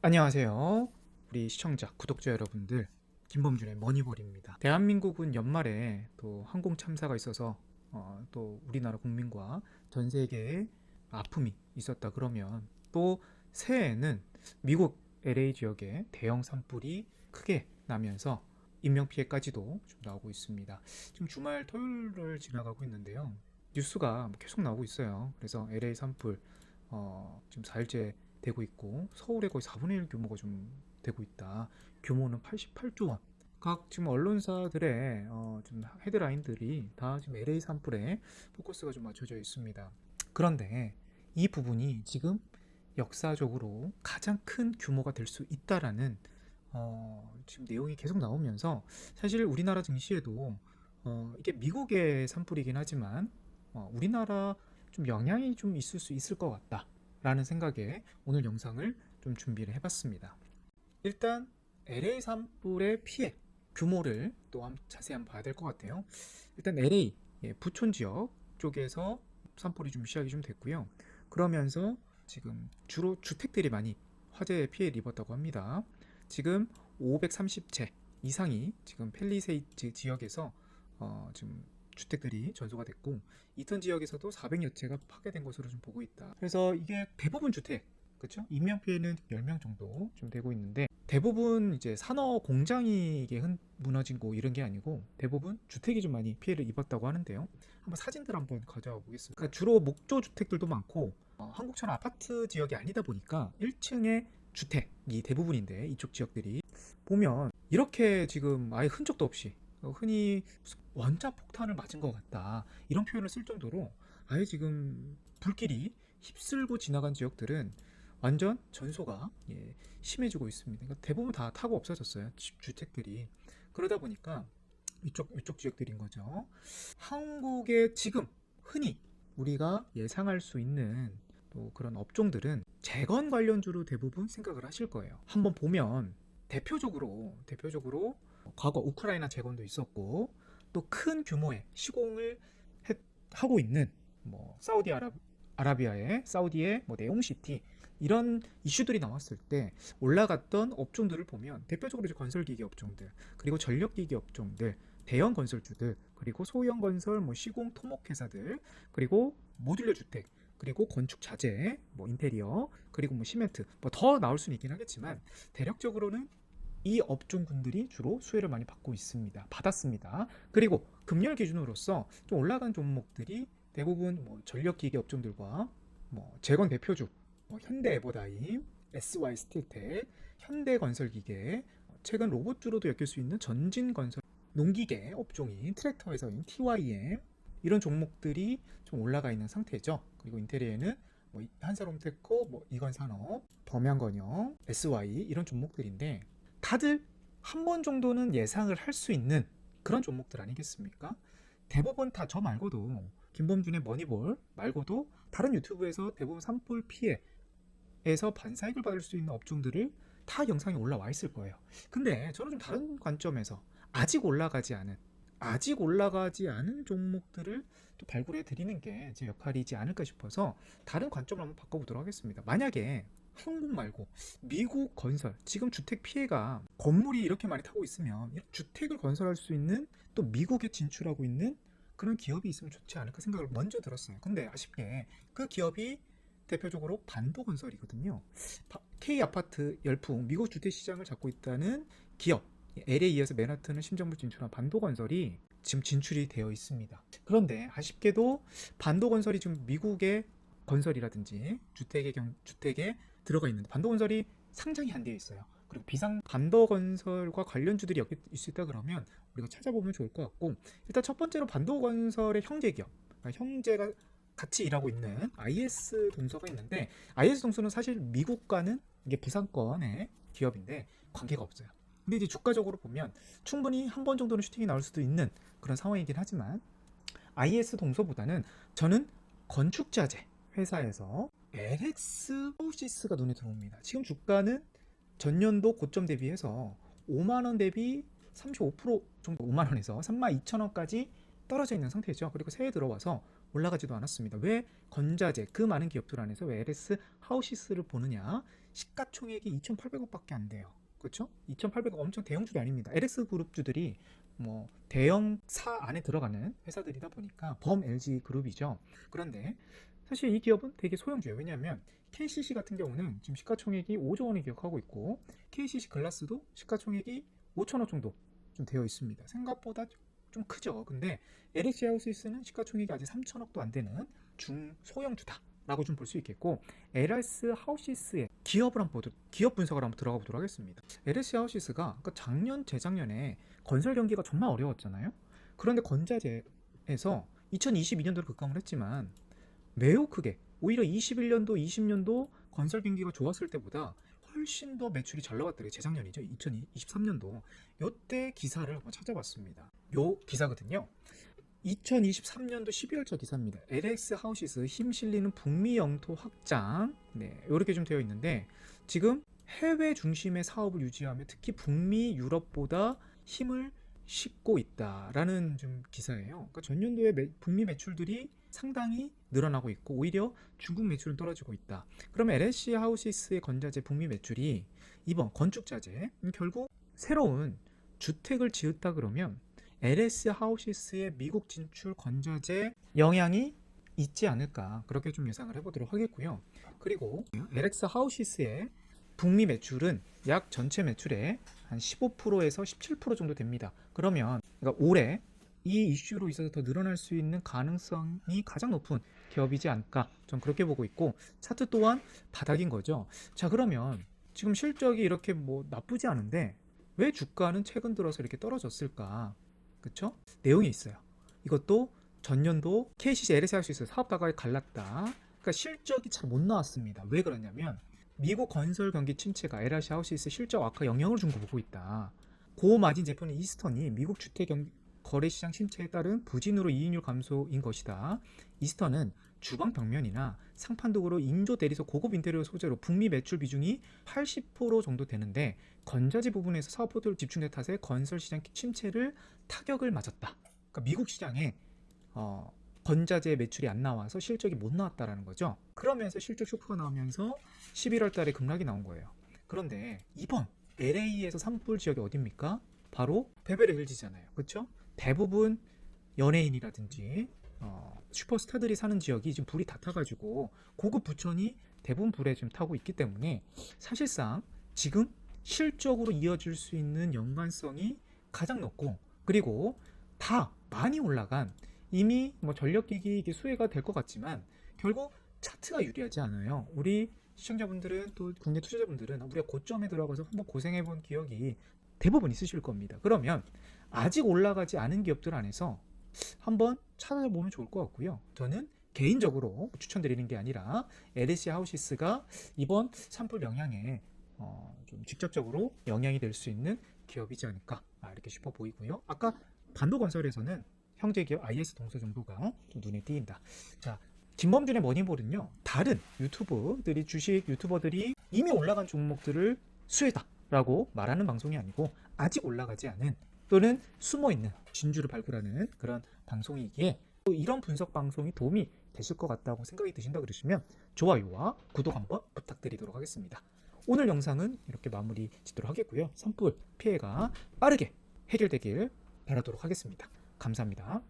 안녕하세요. 우리 시청자, 구독자 여러분들, 김범준의 머니볼입니다. 대한민국은 연말에 또 항공 참사가 있어서 또 우리나라 국민과 전 세계에 아픔이 있었다 그러면 또 새해에는 미국 LA 지역에 대형 산불이 크게 나면서 인명피해까지도 좀 나오고 있습니다. 지금 주말 토요일을 지나가고 있는데요. 뉴스가 계속 나오고 있어요. 그래서 LA 산불 지금 4일째 되고 있고 서울의 거의 4분의 1 규모가 좀 되고 있다. 규모는 88조 원. 각 지금 언론사들의 좀 헤드라인들이 다 지금 LA 산불에 포커스가 좀 맞춰져 있습니다. 그런데 이 부분이 지금 역사적으로 가장 큰 규모가 될 수 있다라는 지금 내용이 계속 나오면서 사실 우리나라 증시에도 이게 미국의 산불이긴 하지만 우리나라 좀 영향이 좀 있을 수 있을 것 같다. 라는 생각에 오늘 영상을 좀 준비를 해봤습니다. 일단 LA 산불의 피해 규모를 또 자세히 한번 봐야 될 것 같아요. 일단 LA 부촌 지역 쪽에서 산불이 좀 시작이 좀 됐고요. 그러면서 지금 주로 주택들이 많이 화재에 피해를 입었다고 합니다. 지금 530채 이상이 지금 팰리세이드 지역에서 지금 주택들이 전소가 됐고 이턴 지역에서도 400여 채가 파괴된 것으로 좀 보고 있다. 그래서 이게 대부분 주택, 그렇죠? 인명 피해는 10명 정도 좀 되고 있는데 대부분 이제 산업 공장이 이게 무너진 거 이런 게 아니고 대부분 주택이 좀 많이 피해를 입었다고 하는데요. 한번 사진들 한번 가져와 보겠습니다. 그러니까 주로 목조 주택들도 많고 한국처럼 아파트 지역이 아니다 보니까 1층의 주택이 대부분인데 이쪽 지역들이 보면 이렇게 지금 아예 흔적도 없이 흔히 원자 폭탄을 맞은 것 같다 이런 표현을 쓸 정도로 아예 지금 불길이 휩쓸고 지나간 지역들은 완전 전소가 심해지고 있습니다. 그러니까 대부분 다 타고 없어졌어요. 주택들이. 그러다 보니까 이쪽 지역들인 거죠. 한국의 지금 흔히 우리가 예상할 수 있는 또 그런 업종들은 재건 관련주로 대부분 생각을 하실 거예요. 한번 보면 대표적으로 과거 우크라이나 재건도 있었고 또 큰 규모의 시공을 하고 있는 뭐 아라비아의 사우디의 뭐 네옴시티 이런 이슈들이 나왔을 때 올라갔던 업종들을 보면 대표적으로 이제 건설기계 업종들 그리고 전력기계 업종들 대형 건설주들 그리고 소형 건설 뭐 시공 토목 회사들 그리고 모듈러 주택 그리고 건축 자재 뭐 인테리어 그리고 뭐 시멘트 뭐 더 나올 수는 있긴 하겠지만 대략적으로는 이 업종군들이 주로 수혜를 많이 받았습니다. 그리고 금년 기준으로서 좀 올라간 종목들이 대부분 뭐 전력기계 업종들과 뭐 재건 대표주, 뭐 현대에버다임, SY스틸텍, 현대건설기계, 최근 로봇주로도 엮일 수 있는 전진건설, 농기계 업종인 트랙터 회사인 TYM 이런 종목들이 좀 올라가 있는 상태죠. 그리고 인테리어에는 뭐 한사롬테코, 뭐 이건산업, 범양건영, SY 이런 종목들인데 다들 한 번 정도는 예상을 할 수 있는 그런 종목들 아니겠습니까? 대부분 다 저 말고도 김범준의 머니볼 말고도 다른 유튜브에서 대부분 산불 피해에서 반사익을 받을 수 있는 업종들을 다 영상에 올라와 있을 거예요. 근데 저는 좀 다른 관점에서 아직 올라가지 않은 종목들을 또 발굴해 드리는 게 제 역할이지 않을까 싶어서 다른 관점을 한번 바꿔보도록 하겠습니다. 만약에 한국 말고 미국 건설 지금 주택 피해가 건물이 이렇게 많이 타고 있으면 주택을 건설할 수 있는 또 미국에 진출하고 있는 그런 기업이 있으면 좋지 않을까 생각을 먼저 들었어요. 근데 아쉽게 그 기업이 대표적으로 반도건설이거든요. K아파트 열풍 미국 주택 시장을 잡고 있다는 기업 LA에서 맨하튼을 심정부 진출한 반도건설이 지금 진출이 되어 있습니다. 그런데 아쉽게도 반도건설이 지금 미국의 건설이라든지 주택에 들어가 있는데 반도건설이 상장이 안 되어 있어요. 그리고 반도건설과 관련주들이 여기 있을 수 있다 그러면 우리가 찾아보면 좋을 것 같고 일단 첫 번째로 반도건설의 형제기업 그러니까 형제가 같이 일하고 있는 IS 동서가 있는데 IS 동서는 사실 미국과는 이게 부산권의 기업인데 관계가 없어요. 근데 이제 주가적으로 보면 충분히 한 번 정도는 슈팅이 나올 수도 있는 그런 상황이긴 하지만 IS 동서보다는 저는 건축자재 회사에서 LX 하우시스가 눈에 들어옵니다. 지금 주가는 전년도 고점 대비해서 5만원 대비 35% 정도 5만원에서 32,000원까지 떨어져 있는 상태죠. 그리고 새해 들어와서 올라가지도 않았습니다. 왜 건자재 그 많은 기업들 안에서 왜 LS 하우시스를 보느냐? 시가총액이 2,800억밖에 안 돼요. 그렇죠? 2,800억 엄청 대형주도 아닙니다. LS 그룹주들이 뭐 대형사 안에 들어가는 회사들이다 보니까 범 LG 그룹이죠. 그런데 사실 이 기업은 되게 소형주예요. 왜냐하면 KCC 같은 경우는 지금 시가총액이 5조 원을 기록하고 있고 KCC 글라스도 시가총액이 5천억 정도 좀 되어 있습니다. 생각보다 좀 크죠. 근데 LS 하우스는 시가총액이 아직 3천억도 안 되는 중소형주다 라고 좀 볼 수 있겠고, LS 하우시스의 기업 분석을 한번 들어가 보도록 하겠습니다. LS 하우시스가 작년 재작년에 건설 경기가 정말 어려웠잖아요. 그런데 건자재에서 2022년도를 급감을 했지만 매우 크게 오히려 21년도 20년도 건설 경기가 좋았을 때보다 훨씬 더 매출이 잘 나왔더래요. 재작년이죠. 2023년도. 요때 기사를 한번 찾아봤습니다. 요 기사거든요. 2023년도 12월자 기사입니다. LS 하우시스 힘 실리는 북미 영토 확장. 네, 이렇게 좀 되어 있는데 지금 해외 중심의 사업을 유지하며 특히 북미 유럽보다 힘을 싣고 있다라는 좀 기사예요. 그러니까 전년도에 북미 매출들이 상당히 늘어나고 있고 오히려 중국 매출은 떨어지고 있다. 그러면 LS 하우시스의 건자재 북미 매출이 이번 건축자재 결국 새로운 주택을 지었다 그러면 LS 하우시스의 미국 진출 건자재 영향이 있지 않을까 그렇게 좀 예상을 해보도록 하겠고요. 그리고 LS 하우시스의 북미 매출은 약 전체 매출의 한 15%에서 17% 정도 됩니다. 그러면 그러니까 올해 이 이슈로 있어서 더 늘어날 수 있는 가능성이 가장 높은 기업이지 않을까 좀 그렇게 보고 있고, 차트 또한 바닥인 거죠. 자, 그러면 지금 실적이 이렇게 뭐 나쁘지 않은데 왜 주가는 최근 들어서 이렇게 떨어졌을까? 그쵸? 내용이 있어요. 이것도 전년도 KCC LS 하우시스 사업다가에 갈랐다. 그러니까 실적이 잘 못 나왔습니다. 왜 그러냐면 미국 건설 경기 침체가 LS 하우시스 실적 악화 영향을 준 거 보고 있다. 고마진 제품인 이스턴이 미국 주택 거래시장 침체에 따른 부진으로 이익률 감소인 것이다. 이스턴은 주방 벽면이나 상판 도구로 인조 대리석 고급 인테리어 소재로 북미 매출 비중이 80% 정도 되는데 건자재 부분에서 사업 포트를 집중된 탓에 건설 시장 침체를 타격을 맞았다. 그러니까 미국 시장에 건자재 매출이 안 나와서 실적이 못 나왔다라는 거죠. 그러면서 실적 쇼크가 나오면서 11월 달에 급락이 나온 거예요. 그런데 이번 LA에서 산불 지역이 어딥니까? 바로 베베리 힐즈잖아요. 그렇죠? 대부분 연예인이라든지 슈퍼스타들이 사는 지역이 지금 불이 다 타가지고 고급 부천이 대부분 불에 지금 타고 있기 때문에 사실상 지금 실적으로 이어질 수 있는 연관성이 가장 높고, 그리고 다 많이 올라간 이미 뭐 전력기기 이게 수혜가 될 것 같지만 결국 차트가 유리하지 않아요. 우리 시청자분들은 또 국내 투자자분들은 우리가 고점에 들어가서 한번 고생해본 기억이 대부분 있으실 겁니다. 그러면 아직 올라가지 않은 기업들 안에서 한번 찾아보면 좋을 것 같고요. 저는 개인적으로 추천드리는 게 아니라 LS 하우시스가 이번 산불 영향에 좀 직접적으로 영향이 될 수 있는 기업이지 않을까 이렇게 싶어 보이고요. 아까 반도건설에서는 형제기업 IS 동서 정도가 좀 눈에 띄인다. 자, 김범준의 머니볼은요, 다른 주식 유튜버들이 이미 올라간 종목들을 수혜다라고 말하는 방송이 아니고 아직 올라가지 않은 또는 숨어있는 진주를 발굴하는 그런 방송이기에 이런 분석 방송이 도움이 되실 것 같다고 생각이 드신다 그러시면 좋아요와 구독 한번 부탁드리도록 하겠습니다. 오늘 영상은 이렇게 마무리 짓도록 하겠고요. 산불 피해가 빠르게 해결되길 바라도록 하겠습니다. 감사합니다.